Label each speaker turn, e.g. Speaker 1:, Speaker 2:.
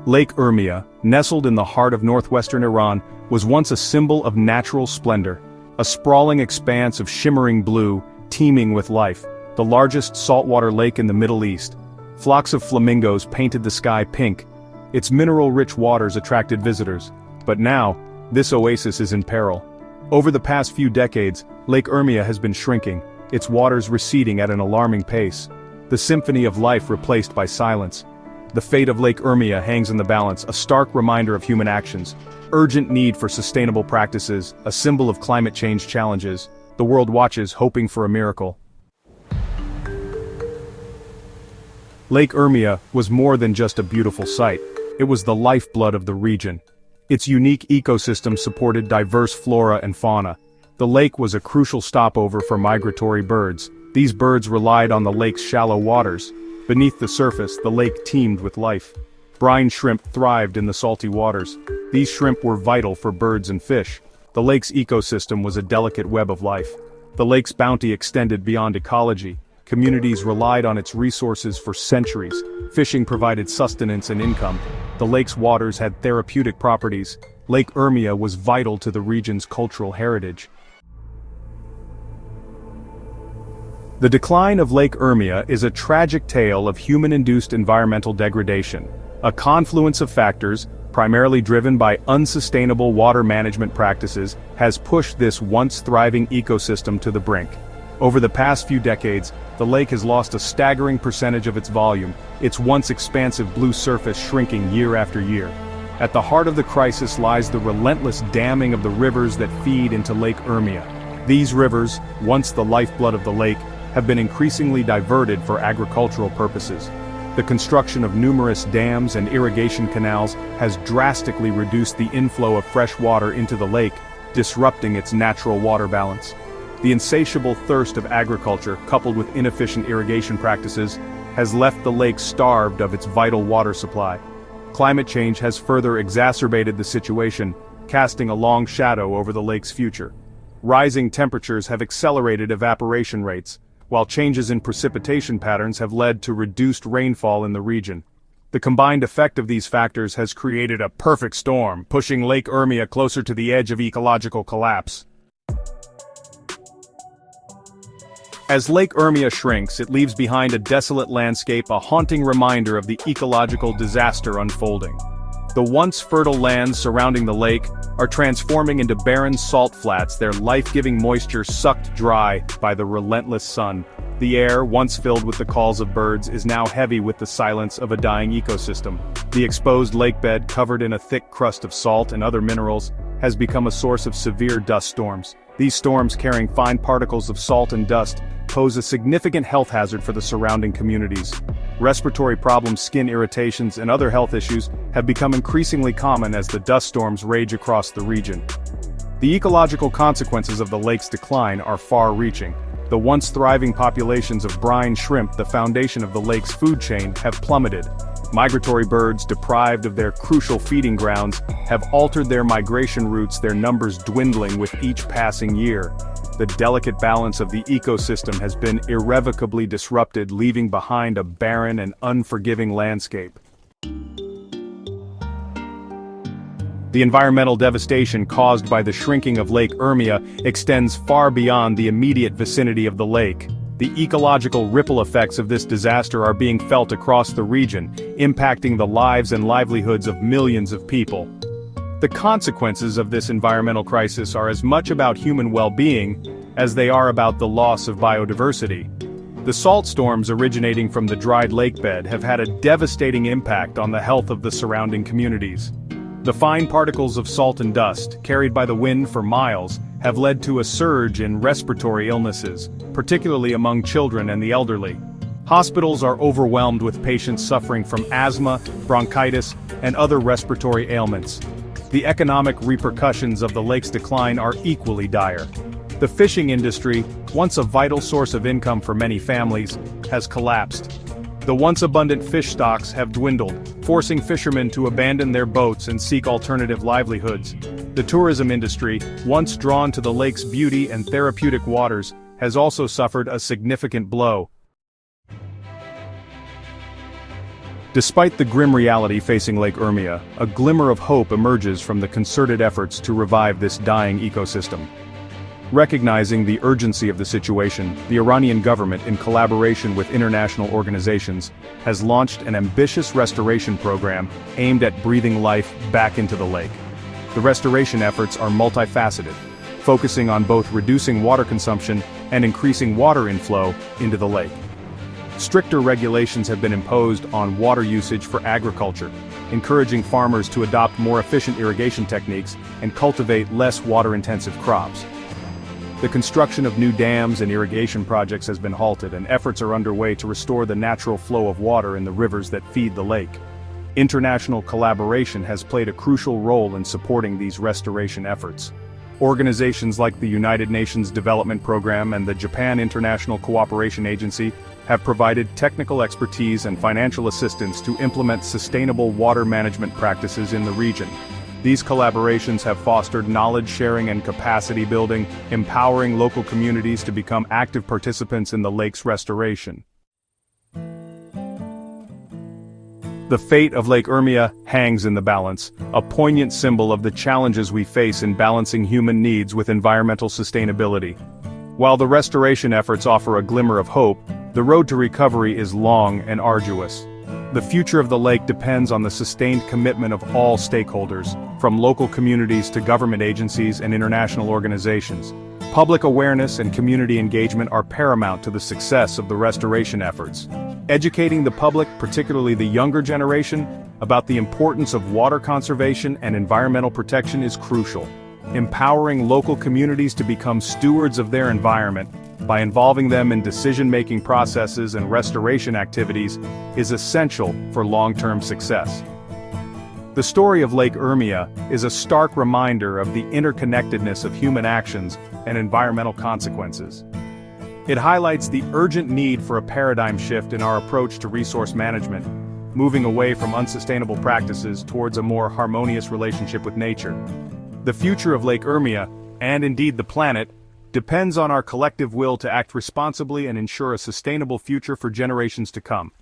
Speaker 1: Lake Urmia, nestled in the heart of northwestern Iran, was once a symbol of natural splendor. A sprawling expanse of shimmering blue, teeming with life, the largest saltwater lake in the Middle East. Flocks of flamingos painted the sky pink. Its mineral-rich waters attracted visitors. But now, this oasis is in peril. Over the past few decades, Lake Urmia has been shrinking, its waters receding at an alarming pace. The symphony of life replaced by silence. The fate of Lake Urmia hangs in the balance, a stark reminder of human actions. Urgent need for sustainable practices, a symbol of climate change challenges. The world watches, hoping for a miracle. Lake Urmia was more than just a beautiful sight. It was the lifeblood of the region. Its unique ecosystem supported diverse flora and fauna. The lake was a crucial stopover for migratory birds. These birds relied on the lake's shallow waters. Beneath the surface, the lake teemed with life. Brine shrimp thrived in the salty waters. These shrimp were vital for birds and fish. The lake's ecosystem was a delicate web of life. The lake's bounty extended beyond ecology. Communities relied on its resources for centuries. Fishing provided sustenance and income. The lake's waters had therapeutic properties. Lake Urmia was vital to the region's cultural heritage. The decline of Lake Urmia is a tragic tale of human-induced environmental degradation. A confluence of factors, primarily driven by unsustainable water management practices, has pushed this once thriving ecosystem to the brink. Over the past few decades, the lake has lost a staggering percentage of its volume, its once expansive blue surface shrinking year after year. At the heart of the crisis lies the relentless damming of the rivers that feed into Lake Urmia. These rivers, once the lifeblood of the lake, have been increasingly diverted for agricultural purposes. The construction of numerous dams and irrigation canals has drastically reduced the inflow of fresh water into the lake, disrupting its natural water balance. The insatiable thirst of agriculture, coupled with inefficient irrigation practices, has left the lake starved of its vital water supply. Climate change has further exacerbated the situation, casting a long shadow over the lake's future. Rising temperatures have accelerated evaporation rates, while changes in precipitation patterns have led to reduced rainfall in the region. The combined effect of these factors has created a perfect storm, pushing Lake Urmia closer to the edge of ecological collapse. As Lake Urmia shrinks, it leaves behind a desolate landscape, a haunting reminder of the ecological disaster unfolding. The once fertile lands surrounding the lake are transforming into barren salt flats, their life-giving moisture sucked dry by the relentless sun. The air, once filled with the calls of birds, is now heavy with the silence of a dying ecosystem. The exposed lakebed, covered in a thick crust of salt and other minerals, has become a source of severe dust storms. These storms, carrying fine particles of salt and dust, pose a significant health hazard for the surrounding communities. Respiratory problems, skin irritations, and other health issues have become increasingly common as the dust storms rage across the region. The ecological consequences of the lake's decline are far-reaching. The once thriving populations of brine shrimp, the foundation of the lake's food chain, have plummeted. Migratory birds, deprived of their crucial feeding grounds, have altered their migration routes, their numbers dwindling with each passing year. The delicate balance of the ecosystem has been irrevocably disrupted, leaving behind a barren and unforgiving landscape. The environmental devastation caused by the shrinking of Lake Urmia extends far beyond the immediate vicinity of the lake. The ecological ripple effects of this disaster are being felt across the region, impacting the lives and livelihoods of millions of people. The consequences of this environmental crisis are as much about human well-being as they are about the loss of biodiversity. The salt storms originating from the dried lakebed have had a devastating impact on the health of the surrounding communities. The fine particles of salt and dust, carried by the wind for miles, have led to a surge in respiratory illnesses, particularly among children and the elderly. Hospitals are overwhelmed with patients suffering from asthma, bronchitis, and other respiratory ailments. The economic repercussions of the lake's decline are equally dire. The fishing industry, once a vital source of income for many families, has collapsed. The once abundant fish stocks have dwindled, forcing fishermen to abandon their boats and seek alternative livelihoods. The tourism industry, once drawn to the lake's beauty and therapeutic waters, has also suffered a significant blow. Despite the grim reality facing Lake Urmia, a glimmer of hope emerges from the concerted efforts to revive this dying ecosystem. Recognizing the urgency of the situation, the Iranian government, in collaboration with international organizations, has launched an ambitious restoration program aimed at breathing life back into the lake. The restoration efforts are multifaceted, focusing on both reducing water consumption and increasing water inflow into the lake. Stricter regulations have been imposed on water usage for agriculture, encouraging farmers to adopt more efficient irrigation techniques and cultivate less water-intensive crops. The construction of new dams and irrigation projects has been halted, and efforts are underway to restore the natural flow of water in the rivers that feed the lake. International collaboration has played a crucial role in supporting these restoration efforts. Organizations like the United Nations Development Program and the Japan International Cooperation Agency have provided technical expertise and financial assistance to implement sustainable water management practices in the region. These collaborations have fostered knowledge sharing and capacity building, empowering local communities to become active participants in the lake's restoration. The fate of Lake Urmia hangs in the balance, a poignant symbol of the challenges we face in balancing human needs with environmental sustainability. While the restoration efforts offer a glimmer of hope, the road to recovery is long and arduous. The future of the lake depends on the sustained commitment of all stakeholders, from local communities to government agencies and international organizations. Public awareness and community engagement are paramount to the success of the restoration efforts. Educating the public, particularly the younger generation, about the importance of water conservation and environmental protection is crucial. Empowering local communities to become stewards of their environment by involving them in decision-making processes and restoration activities is essential for long-term success. The story of Lake Urmia is a stark reminder of the interconnectedness of human actions and environmental consequences. It highlights the urgent need for a paradigm shift in our approach to resource management, moving away from unsustainable practices towards a more harmonious relationship with nature. The future of Lake Urmia, and indeed the planet, depends on our collective will to act responsibly and ensure a sustainable future for generations to come.